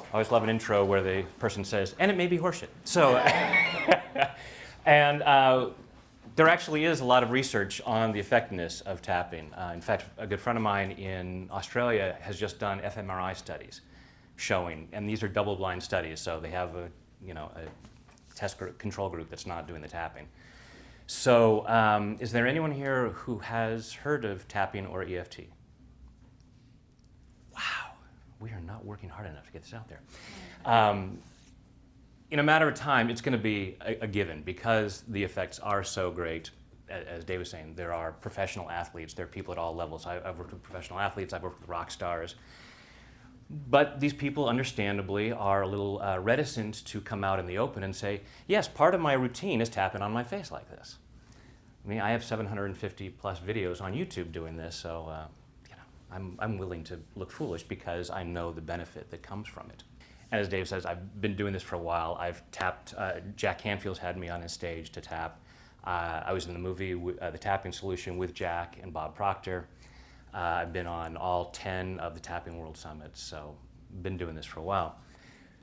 I always love an intro where the person says, and it may be horseshit. So, and there actually is a lot of research on the effectiveness of tapping. In fact, a good friend of mine in Australia has just done fMRI studies showing, and these are double-blind studies, so they have a test group, control group that's not doing the tapping. So, is there anyone here who has heard of tapping or EFT? Wow, we are not working hard enough to get this out there. In a matter of time, it's going to be a given because the effects are so great. As Dave was saying, there are professional athletes, there are people at all levels. I've worked with professional athletes, I've worked with rock stars. But these people, understandably, are a little reticent to come out in the open and say, yes, part of my routine is tapping on my face like this. I mean, I have 750 plus videos on YouTube doing this, so I'm willing to look foolish because I know the benefit that comes from it. And as Dave says, I've been doing this for a while. I've tapped, Jack Canfield's had me on his stage to tap. I was in the movie, The Tapping Solution, with Jack and Bob Proctor. I've been on all 10 of the Tapping World Summits, so been doing this for a while.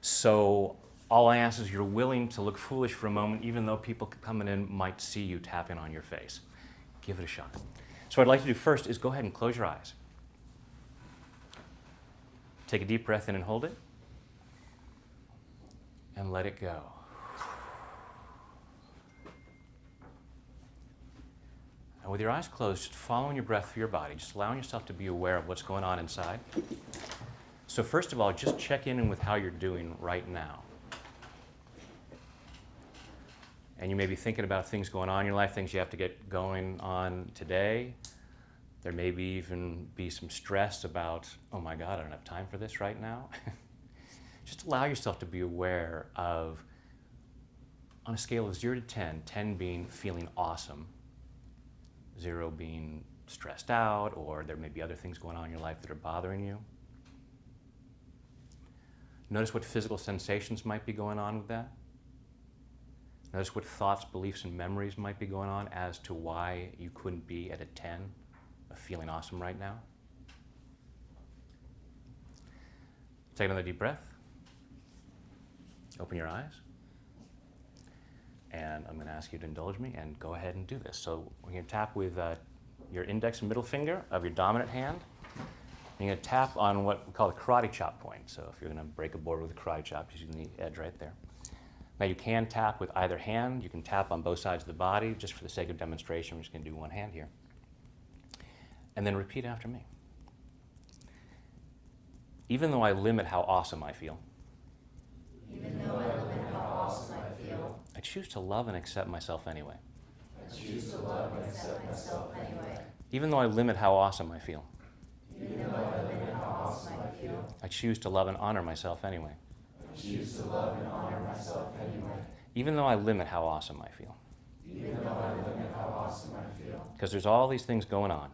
So all I ask is you're willing to look foolish for a moment, even though people coming in might see you tapping on your face. Give it a shot. So what I'd like to do first is go ahead and close your eyes. Take a deep breath in and hold it. And let it go. And with your eyes closed, just following your breath through your body, just allowing yourself to be aware of what's going on inside. So first of all, just check in with how you're doing right now. And you may be thinking about things going on in your life, things you have to get going on today. There may even be some stress about, oh my God, I don't have time for this right now. Just allow yourself to be aware of, on a scale of 0 to 10, 10 being feeling awesome, 0 being stressed out, or there may be other things going on in your life that are bothering you. Notice what physical sensations might be going on with that. Notice what thoughts, beliefs, and memories might be going on as to why you couldn't be at a 10 of feeling awesome right now. Take another deep breath. Open your eyes. And I'm going to ask you to indulge me and go ahead and do this. So we're going to tap with your index and middle finger of your dominant hand. You're going to tap on what we call the karate chop point. So if you're going to break a board with a karate chop, just using the edge right there. Now you can tap with either hand. You can tap on both sides of the body. Just for the sake of demonstration, we're just going to do one hand here. And then repeat after me. Even though I limit how awesome I feel, even though I limit how awesome I feel, I choose to love and accept myself anyway. I choose to love and accept myself anyway. Even though I limit how awesome I feel, Even though I limit how awesome I feel, I choose to love and honor myself anyway. I choose to love and honor myself anyway. Even though I limit how awesome I feel. Even though I limit how awesome I feel. Because there's all these things going on.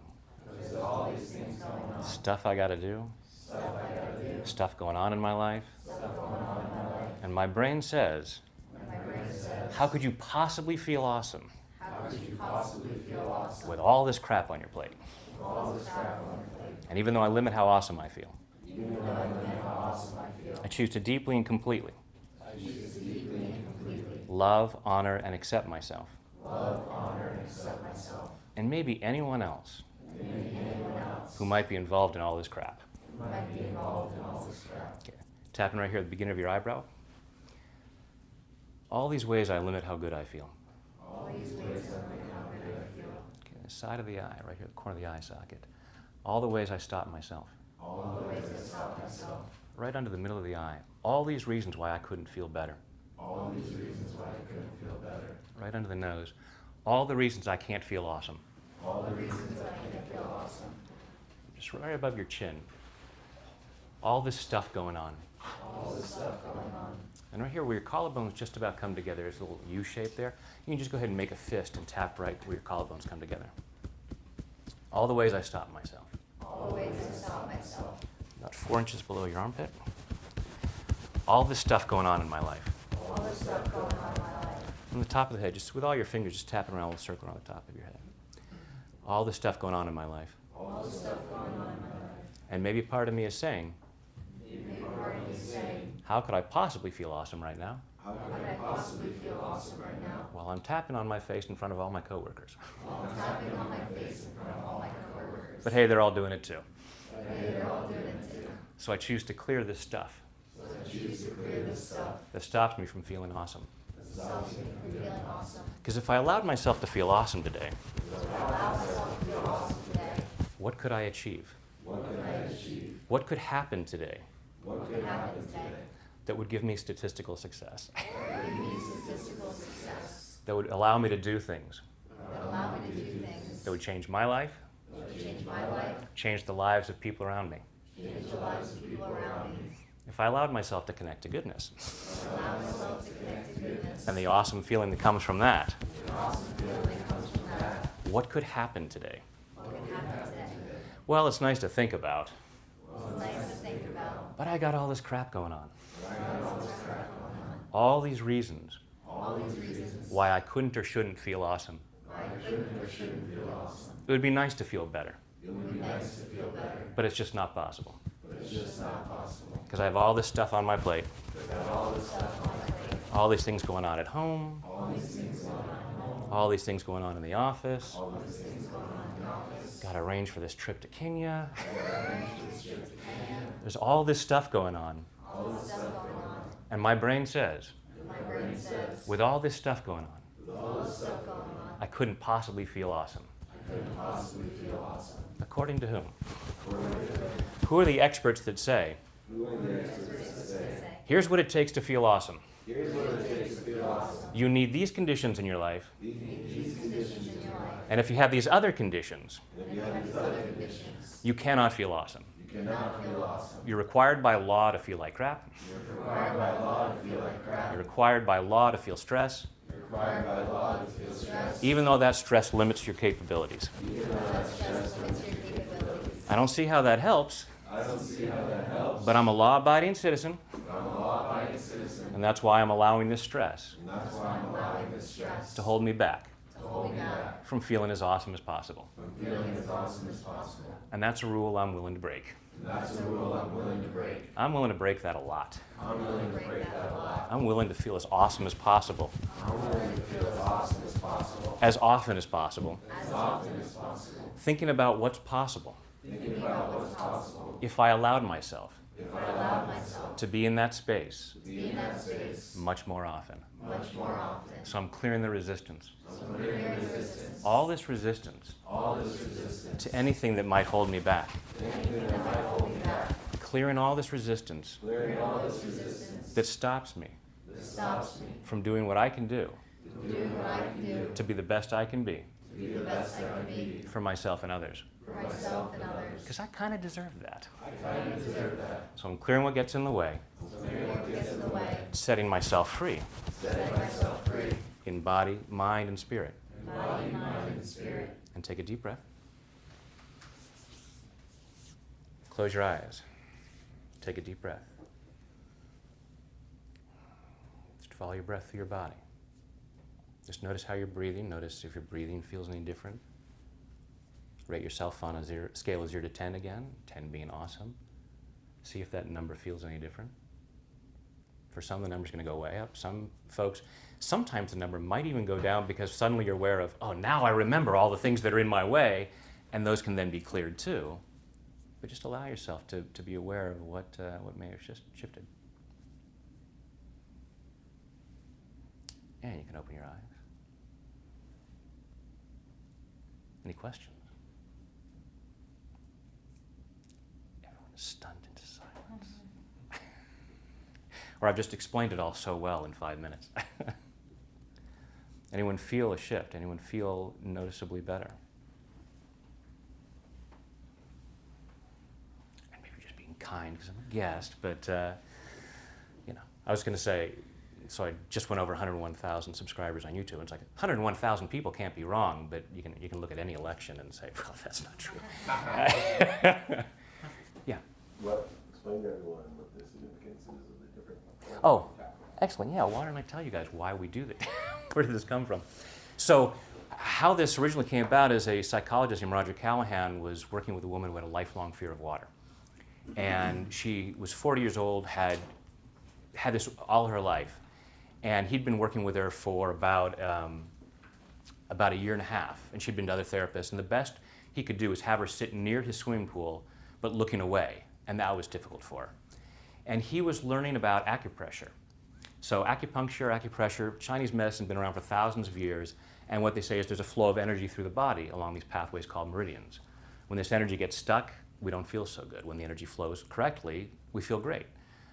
There's all these things going on. Stuff I got to do. Stuff I gotta do. Stuff going on in my life. Stuff going on in my life. And my brain says, My brain says, how could you possibly feel awesome how could you possibly feel awesome with all this crap on your plate? with all this crap on your plate? And even though I limit how awesome I feel, Even though I limit how awesome I feel, I choose to deeply and completely I choose to deeply and completely love, honor, and accept myself. love, honor, and accept myself. And maybe anyone else And maybe anyone else who might be involved in all this crap. who might be involved in all this crap. Okay. Tapping right here at the beginning of your eyebrow. All these ways I limit how good I feel. All these ways I limit how good I feel. Okay, the side of the eye, right here, the corner of the eye socket. All the ways I stop myself. All the ways I stop myself. Right under the middle of the eye. All these reasons why I couldn't feel better. All these reasons why I couldn't feel better. Right under the nose. All the reasons I can't feel awesome. All the reasons I can't feel awesome. Just right above your chin. All this stuff going on. All this stuff going on. And right here where your collarbones just about come together, there's a little U shape there. You can just go ahead and make a fist and tap right where your collarbones come together. All the ways I stop myself. All the ways I stop myself. About 4 inches below your armpit. All this stuff going on in my life. All this stuff going on in my life. From the top of the head, just with all your fingers, just tapping around a little circle around the top of your head. All this stuff going on in my life. All this stuff going on in my life. And maybe part of me is saying, Maybe part of me is saying, How could I possibly feel awesome right now? How could I possibly feel awesome right now? While I'm tapping on my face in front of all my coworkers. While I'm tapping on my face in front of all my coworkers. But hey, they're all doing it too. But hey, they're all doing it too. So I choose to clear this stuff So I choose to clear this stuff that stops me from feeling awesome. that stops me from feeling awesome. Because if I allowed myself to feel awesome today, Because if I allow myself to feel awesome today, what could I achieve? what could I achieve? What could happen today What could happen today? that would give me statistical success? That would give me statistical success. That would allow me to do things That would allow me to do things that would change my life, that would change my life, change the lives of people around me. change the lives of people around me. If I allowed myself to connect to goodness Allow myself to connect to goodness. and the awesome feeling that comes from that, The awesome feeling that comes from that. what could happen today? What could happen today? Well, it's nice to think about, It's nice to think about. but I got all this crap going on. I got all this crap going on. All these reasons All these reasons why I couldn't or shouldn't feel awesome. why I couldn't or shouldn't feel awesome. It would be nice to feel better, It would be nice to feel better, but it's just not possible. but it's just not possible. Because I have all this stuff on my plate, I've got all this stuff on my plate, all these things going on at home, all these things going on at home, all these things going on in the office. all these things going on in the office. Got to arrange for this trip to Kenya. I gotta arrange this trip to Kenya. There's all this stuff going on. All this stuff going on. And my brain says, My brain says, with all this stuff going on, with all this stuff going on, I couldn't possibly feel awesome. I couldn't possibly feel awesome. According to whom? According to Who are the experts that say, who are the experts that say, here's what it takes to feel awesome? here's what it takes to feel awesome. You need these conditions in your life, You need these conditions in your life. and if you have these other conditions, And if you have these other conditions, you cannot feel awesome. you cannot feel awesome. You're required by law to feel like crap. You're required by law to feel like crap. You're required by law to feel stress, You're required by law to feel stress. even though that stress limits your capabilities. Even though that stress limits your capabilities. I don't see how that helps, I don't see how that helps. but I'm a law-abiding citizen, But I'm a law-abiding citizen, and that's why I'm allowing this stress and that's why I'm allowing this stress to hold me back to hold me back from feeling as awesome as possible. from feeling as awesome as possible. And that's a rule I'm willing to break. And that's a rule I'm willing to break. I'm willing to break that a lot. I'm willing to break that a lot. I'm willing to feel as awesome as possible, I'm willing to feel as awesome as possible, as often as possible, as often as possible, thinking about what's possible thinking about what's possible. if I allowed myself If I allowed myself to be in that space to be in that space much more often. much more often. So I'm clearing the resistance. So clearing resistance, All this resistance all this resistance, to anything that might hold me back. anything that might hold me back, Clearing all this resistance clearing all this resistance that stops me that stops me from doing what I can do from doing what I can do to be the best I can be to be the best I can be for myself and others. for myself and others. Because I kind of deserve that. I kind of deserve that. So I'm clearing what gets in the way, So clearing what gets in the way, setting myself free setting myself free in body, mind, and spirit. in body, mind, and spirit. And take a deep breath. Close your eyes. Take a deep breath. Just follow your breath through your body. Just notice how you're breathing. Notice if your breathing feels any different. Rate yourself on a scale of 0 to 10 again, 10 being awesome. See if that number feels any different. For some, the number's going to go way up. Some folks, sometimes the number might even go down because suddenly you're aware of, oh, now I remember all the things that are in my way, and those can then be cleared too. But just allow yourself to be aware of what may have just shifted. And you can open your eyes. Any questions? Everyone is stunned into silence. Or I've just explained it all so well in 5 minutes. Anyone feel a shift? Anyone feel noticeably better? And maybe just being kind because I'm a guest, but I was going to say, so I just went over 101,000 subscribers on YouTube. And it's like 101,000 people can't be wrong, but you can look at any election and say, well, that's not true. Yeah. Well, explain to everyone what the significance is of the different. Oh, excellent. Yeah, why don't I tell you guys why we do that? Where did this come from? So how this originally came about is a psychologist named Roger Callahan was working with a woman who had a lifelong fear of water. And she was 40 years old, had had this all her life, and he'd been working with her for about a year and a half, and she'd been to other therapists, and the best he could do was have her sit near his swimming pool, but looking away, and that was difficult for her. And he was learning about acupressure. So acupressure, Chinese medicine, been around for thousands of years, and what they say is there's a flow of energy through the body along these pathways called meridians. When this energy gets stuck, we don't feel so good. When the energy flows correctly, we feel great.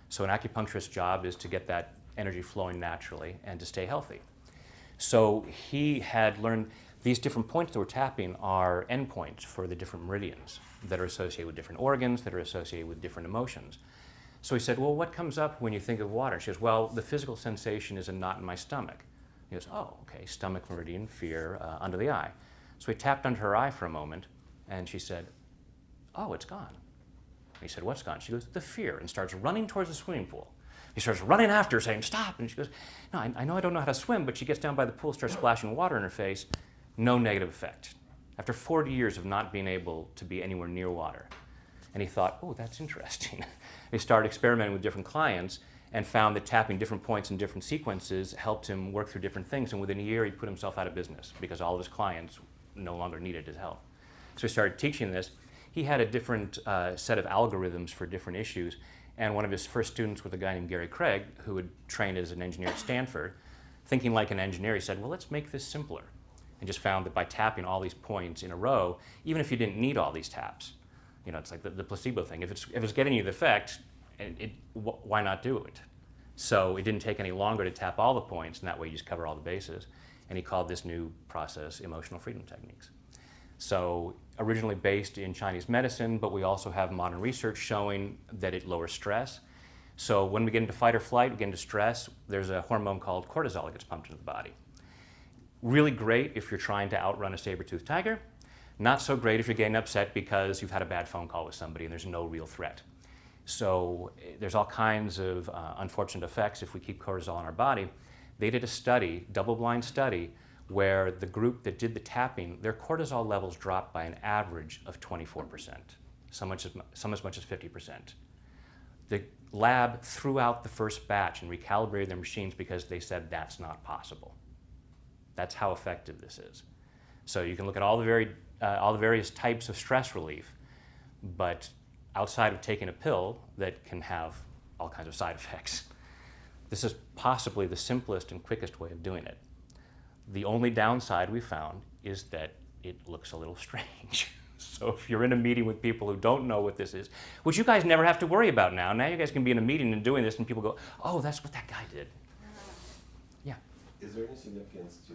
So an acupuncturist's job is to get that energy flowing naturally and to stay healthy. So he had learned these different points that we're tapping are endpoints for the different meridians that are associated with different organs, that are associated with different emotions. So he said, well, what comes up when you think of water? She goes, well, the physical sensation is a knot in my stomach. He goes, oh, okay, stomach meridian, fear, under the eye. So he tapped under her eye for a moment, and she said, oh, it's gone. He said, what's gone? She goes, the fear, and starts running towards the swimming pool. He starts running after her, saying, stop. And she goes, no, I know I don't know how to swim, but she gets down by the pool, starts splashing water in her face. No negative effect. After 40 years of not being able to be anywhere near water. And he thought, oh, that's interesting. He started experimenting with different clients and found that tapping different points in different sequences helped him work through different things. And within a year, he put himself out of business because all of his clients no longer needed his help. So he started teaching this. He had a different set of algorithms for different issues. And one of his first students was a guy named Gary Craig, who had trained as an engineer at Stanford. Thinking like an engineer, he said, well, let's make this simpler. And just found that by tapping all these points in a row, even if you didn't need all these taps, you know, it's like the placebo thing. If it's getting you the effect, why not do it? So it didn't take any longer to tap all the points, and that way you just cover all the bases. And he called this new process emotional freedom techniques. So originally based in Chinese medicine, but we also have modern research showing that it lowers stress. So when we get into fight or flight, we get into stress, there's a hormone called cortisol that gets pumped into the body. Really great if you're trying to outrun a saber-toothed tiger. Not so great if you're getting upset because you've had a bad phone call with somebody and there's no real threat. So there's all kinds of unfortunate effects if we keep cortisol in our body. They did a study, double-blind study, where the group that did the tapping, their cortisol levels dropped by an average of 24%, some as much as 50%. The lab threw out the first batch and recalibrated their machines because they said that's not possible. That's how effective this is. So you can look at all the various types of stress relief, but outside of taking a pill that can have all kinds of side effects, this is possibly the simplest and quickest way of doing it. The only downside we found is that it looks a little strange. So if you're in a meeting with people who don't know what this is, which you guys never have to worry about now. Now you guys can be in a meeting and doing this and people go, oh, that's what that guy did. Yeah. Is there any significance to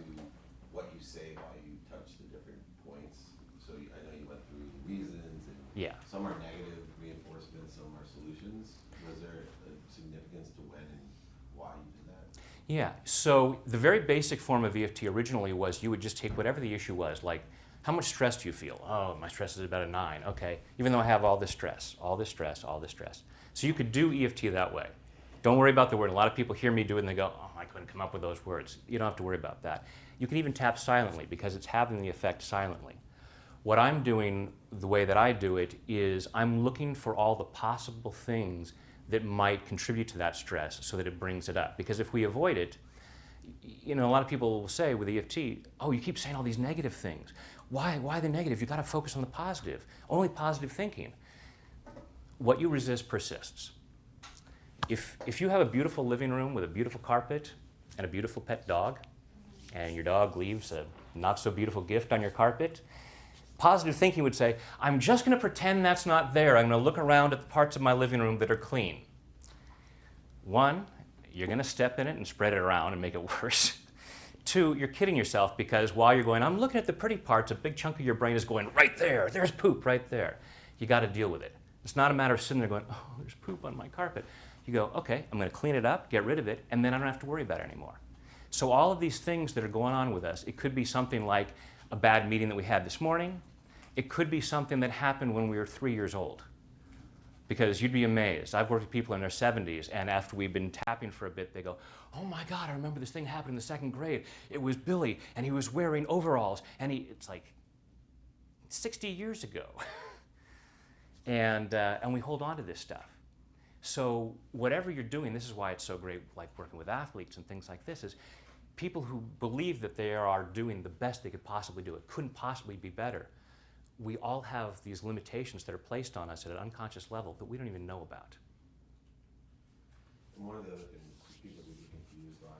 what you say while you touch the different points? So I know you went through the reasons, and Yeah. some are negative reinforcements, some are solutions. Was there a significance to when and why you did that? Yeah, so the very basic form of EFT originally was you would just take whatever the issue was, like how much stress do you feel? Oh, my stress is about a 9, okay. Even though I have all this stress, all this stress, all this stress. So you could do EFT that way. Don't worry about the word. A lot of people hear me do it and they go, oh, I couldn't come up with those words. You don't have to worry about that. You can even tap silently because it's having the effect silently. What I'm doing, the way that I do it, is I'm looking for all the possible things that might contribute to that stress so that it brings it up. Because if we avoid it, you know, a lot of people will say with EFT, oh, you keep saying all these negative things. Why the negative? You've got to focus on the positive. Only positive thinking. What you resist persists. If you have a beautiful living room with a beautiful carpet and a beautiful pet dog, and your dog leaves a not so beautiful gift on your carpet, positive thinking would say, I'm just going to pretend that's not there. I'm going to look around at the parts of my living room that are clean. One, you're going to step in it and spread it around and make it worse. Two, you're kidding yourself because while you're going, I'm looking at the pretty parts, a big chunk of your brain is going, right there, there's poop right there. You got to deal with it. It's not a matter of sitting there going, oh, there's poop on my carpet. You go, okay, I'm going to clean it up, get rid of it, and then I don't have to worry about it anymore. So all of these things that are going on with us, it could be something like a bad meeting that we had this morning. It could be something that happened when we were 3 years old. Because you'd be amazed. I've worked with people in their 70s, and after we've been tapping for a bit, they go, oh my God, I remember this thing happened in the 2nd grade. It was Billy, and he was wearing overalls, and it's like 60 years ago. And we hold on to this stuff. So whatever you're doing, this is why it's so great, like working with athletes and things like this, is people who believe that they are doing the best they could possibly do. It couldn't possibly be better. We all have these limitations that are placed on us at an unconscious level that we don't even know about. And one of the other things people can be confused on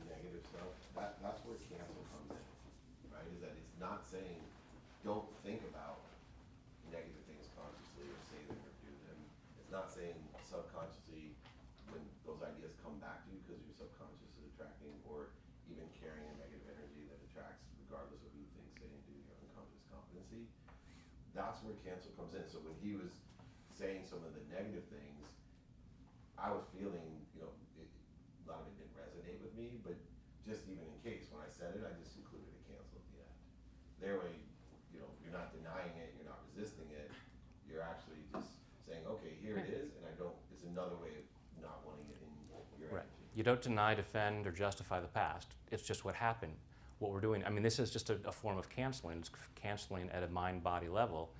negative stuff, that's where cancel comes in, right? Is that it's not saying don't think about negative things consciously or say them or do them. It's not saying subconsciously when those ideas come back to you because your subconscious is attracting or even carrying a negative energy that attracts regardless of who you think, say, and do your unconscious competency. That's where cancel comes in. So when he was saying some of the negative things, I was feeling, a lot of it didn't resonate with me, but just even in case, when I said it, I just included a cancel at the end. Their way, you're not denying it, you're not resisting it, you're actually just saying, okay, here it is, and it's another way of not wanting it in your Right. energy. You don't deny, defend, or justify the past. It's just what happened. What we're doing, this is just a form of canceling. It's canceling at a mind-body level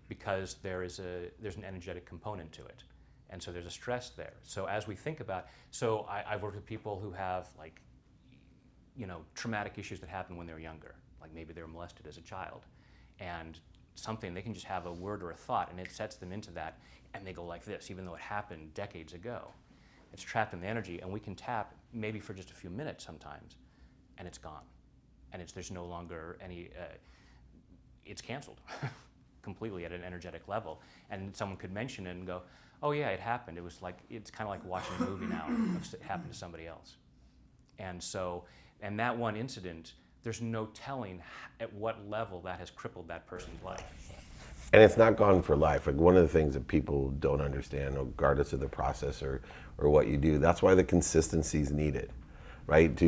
because there's an energetic component to it. And so there's a stress there. So as we think about, I've worked with people who have traumatic issues that happen when they're younger. Like maybe they were molested as a child. And they can just have a word or a thought and it sets them into that and they go like this, even though it happened decades ago. It's trapped in the energy and we can tap maybe for just a few minutes sometimes and it's gone. And there's no longer any, it's canceled completely at an energetic level. And someone could mention it and go, oh yeah, it happened. It's kind of like watching a movie now. It happened to somebody else. And that one incident, there's no telling at what level that has crippled that person's life. And it's not gone for life. Like one of the things that people don't understand, regardless of the process or what you do, that's why the consistency is needed, right?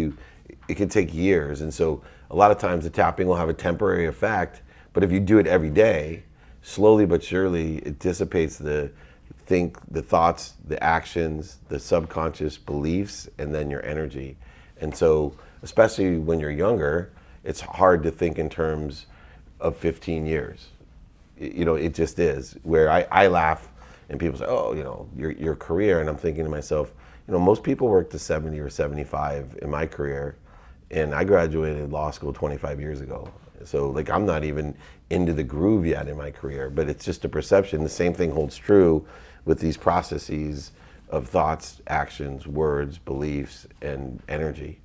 It could take years. And so a lot of times the tapping will have a temporary effect, but if you do it every day, slowly but surely, it dissipates the thoughts, the actions, the subconscious beliefs, and then your energy. And so, especially when you're younger, it's hard to think in terms of 15 years. It just is. Where I laugh and people say, oh, your career, and I'm thinking to myself, most people work to 70 or 75 in my career, and I graduated law school 25 years ago. So I'm not even into the groove yet in my career, but it's just a perception. The same thing holds true with these processes of thoughts, actions, words, beliefs, and energy.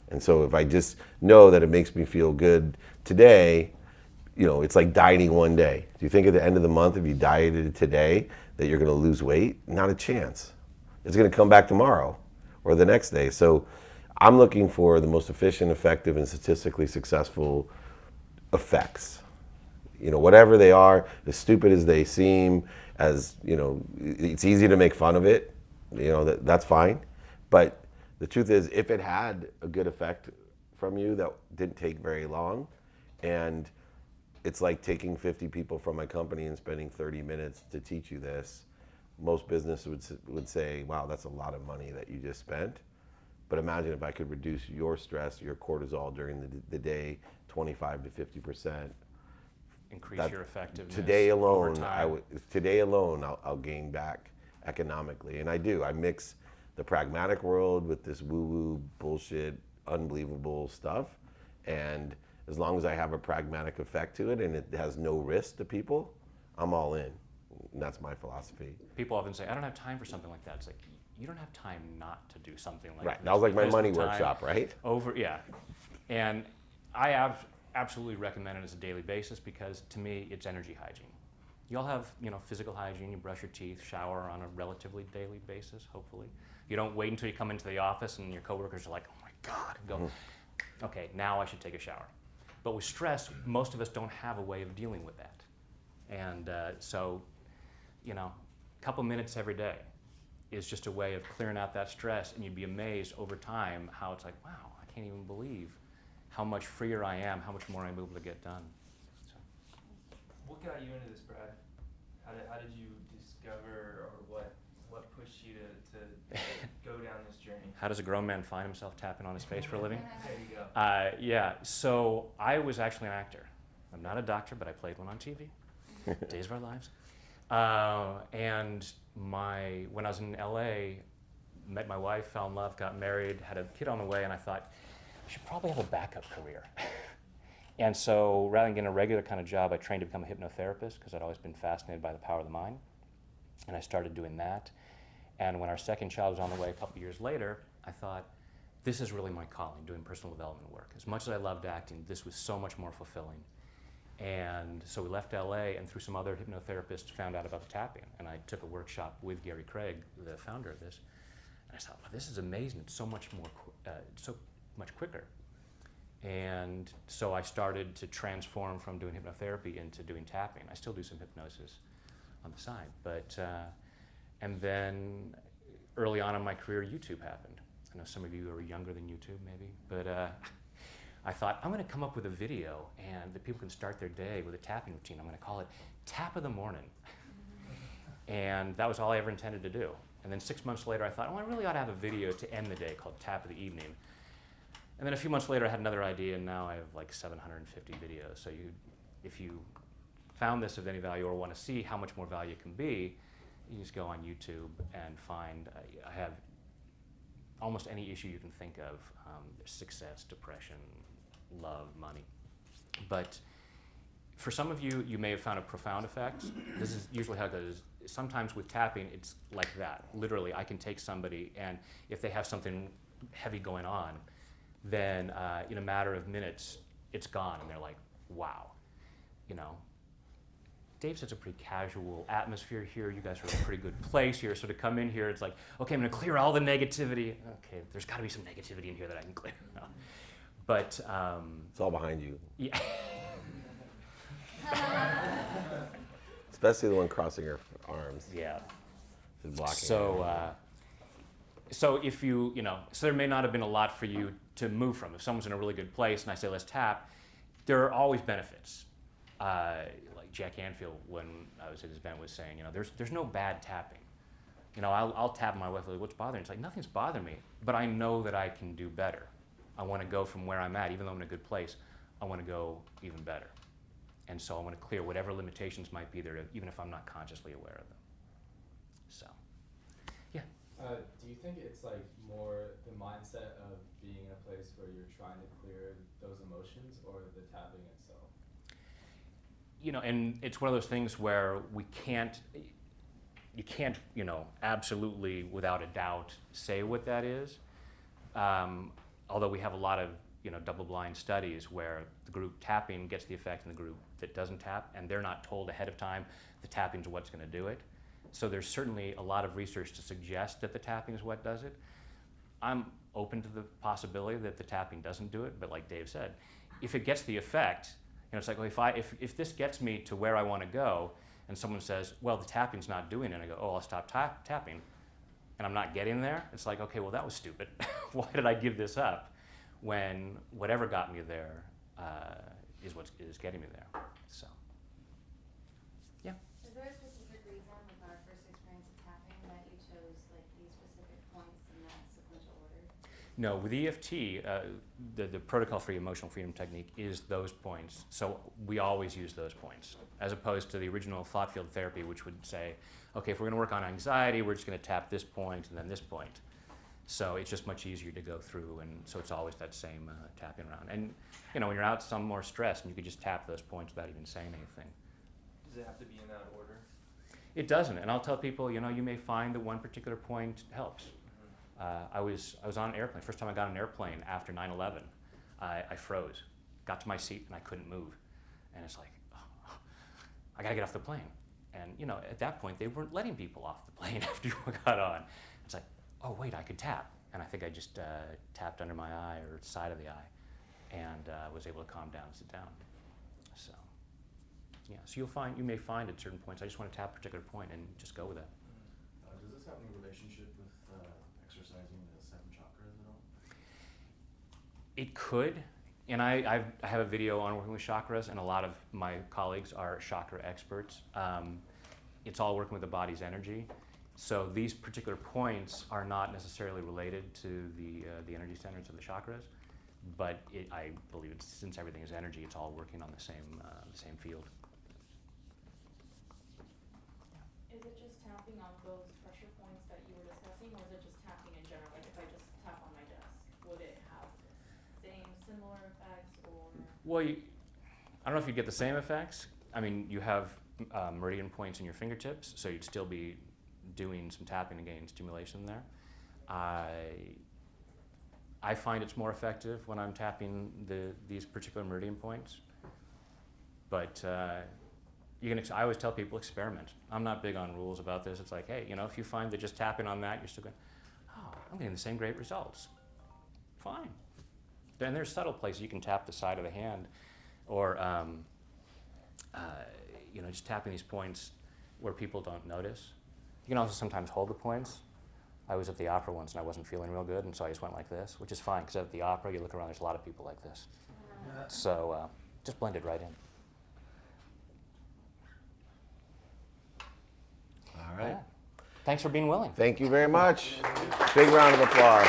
And so if I just know that it makes me feel good today, it's like dieting one day. Do you think at the end of the month, if you dieted today, that you're going to lose weight? Not a chance. It's going to come back tomorrow or the next day. So I'm looking for the most efficient, effective, and statistically successful effects. Whatever they are, as stupid as they seem, it's easy to make fun of it, that's fine. But the truth is, if it had a good effect from you that didn't take very long, and it's like taking 50 people from my company and spending 30 minutes to teach you this, most businesses would say, wow, that's a lot of money that you just spent. But imagine if I could reduce your stress, your cortisol during the day, 25 to 50%. Increase your effectiveness. Today alone, over time. I'll gain back economically. And I do. I mix the pragmatic world with this woo-woo bullshit, unbelievable stuff. And as long as I have a pragmatic effect to it and it has no risk to people, I'm all in. And that's my philosophy. People often say, I don't have time for something like that. It's like, you don't have time not to do something like Right. this. That was like my Because money the time workshop, right? Yeah. And I absolutely recommend it as a daily basis because to me, it's energy hygiene. You all have, physical hygiene. You brush your teeth, shower on a relatively daily basis, hopefully. You don't wait until you come into the office and your coworkers are like, oh my God, and go, okay, now I should take a shower. But with stress, most of us don't have a way of dealing with that. And a couple minutes every day is just a way of clearing out that stress, and you'd be amazed over time how it's like, wow, I can't even believe how much freer I am, how much more I'm able to get done. So. What got you into this, Brad? How did you discover, or what pushed you to go down this journey? How does a grown man find himself tapping on his face for a living? There you go. So I was actually an actor. I'm not a doctor, but I played one on TV, Days of Our Lives. And when I was in LA, met my wife, fell in love, got married, had a kid on the way, and I thought, I should probably have a backup career. And so rather than getting a regular kind of job, I trained to become a hypnotherapist because I'd always been fascinated by the power of the mind. And I started doing that. And when our second child was on the way a couple years later, I thought, this is really my calling, doing personal development work. As much as I loved acting, this was so much more fulfilling. And so we left LA, and through some other hypnotherapists found out about the tapping. And I took a workshop with Gary Craig, the founder of this. And I thought, wow, this is amazing. It's so much more, so much quicker. And so I started to transform from doing hypnotherapy into doing tapping. I still do some hypnosis on the side, but and then early on in my career, YouTube happened. I know some of you are younger than YouTube, maybe, but I thought I'm going to come up with a video and that people can start their day with a tapping routine. I'm going to call it Tap of the Morning, and that was all I ever intended to do. And then 6 months later, I thought, oh, I really ought to have a video to end the day called Tap of the Evening. And then a few months later, I had another idea, and now I have like 750 videos. So if you found this of any value or want to see how much more value it can be, you just go on YouTube and find, I have almost any issue you can think of, success, depression, love, money. But for some of you, you may have found a profound effect. This is usually how it goes. Sometimes with tapping, it's like that. Literally, I can take somebody, and if they have something heavy going on, then in a matter of minutes, it's gone, and they're like, wow. You know, Dave sets a pretty casual atmosphere here. You guys are in a pretty good place here. So to come in here, it's like, okay, I'm going to clear all the negativity. Okay, there's got to be some negativity in here that I can clear. No. But It's all behind you. yeah. Especially the one crossing your arms. Yeah. Is blocking. So if you know, so there may not have been a lot for you to move from. If someone's in a really good place and I say, let's tap, there are always benefits. Like Jack Anfield, when I was at his event, was saying, you know, there's no bad tapping. You know, I'll tap my wife, like, what's bothering you? It's like, nothing's bothering me, but I know that I can do better. I want to go from where I'm at, even though I'm in a good place, I want to go even better. And so I want to clear whatever limitations might be there, even if I'm not consciously aware of them. So, yeah. Do you think it's like more the mindset of being in a place where you're trying to clear those emotions, or the tapping itself? You know, and it's one of those things where you can't, you know, absolutely without a doubt say what that is. Although we have a lot of, you know, double-blind studies where the group tapping gets the effect in the group that doesn't tap, and they're not told ahead of time the tapping's what's going to do it. So there's certainly a lot of research to suggest that the tapping is what does it. I'm open to the possibility that the tapping doesn't do it, but like Dave said, if it gets the effect, you know, it's like, well, if this gets me to where I want to go, and someone says, well, the tapping's not doing it, and I go, oh, I'll stop tapping, and I'm not getting there, it's like, okay, well, that was stupid. Why did I give this up when whatever got me there is what is getting me there? So, yeah. Is there a specific reason with our first experience of tapping that you chose like these specific points in that sequential order? No, with EFT, the protocol for emotional freedom technique is those points. So we always use those points, as opposed to the original thought field therapy, which would say, okay, if we're going to work on anxiety, we're just going to tap this point and then this point. So it's just much easier to go through, and so it's always that same tapping around. And you know, when you're out some more stressed, and you could just tap those points without even saying anything. Does it have to be in that order? It doesn't, and I'll tell people, you know, you may find that one particular point helps. I was on an airplane. First time I got on an airplane after 9/11, I froze, got to my seat, and I couldn't move. And it's like, oh, I gotta get off the plane. And you know, at that point, they weren't letting people off the plane after you got on. It's like, oh wait, I could tap. And I think I just tapped under my eye or side of the eye, and was able to calm down and sit down. So, yeah. So you may find at certain points, I just want to tap a particular point and just go with it. Does this have any relationship with exercising the 7 chakras at all? It could, and I have a video on working with chakras, and a lot of my colleagues are chakra experts. It's all working with the body's energy. So these particular points are not necessarily related to the energy centers of the chakras, but I believe since everything is energy, it's all working on the same field. those pressure points that you were discussing, or is it just tapping in general? Like if I just tap on my desk, would it have the same, similar effects, or? Well, I don't know if you'd get the same effects. I mean, you have meridian points in your fingertips, so you'd still be doing some tapping and getting stimulation there. I find it's more effective when I'm tapping these particular meridian points. But I always tell people, experiment. I'm not big on rules about this. It's like, hey, if you find that just tapping on that, you're still going, oh, I'm getting the same great results. Fine. Then there's subtle places you can tap the side of the hand, or just tapping these points where people don't notice. You can also sometimes hold the points. I was at the opera once and I wasn't feeling real good, and so I just went like this, which is fine, because at the opera, you look around, there's a lot of people like this. So just blend it right in. All right. Yeah. Thanks for being willing. Thank you very much. Big round of applause.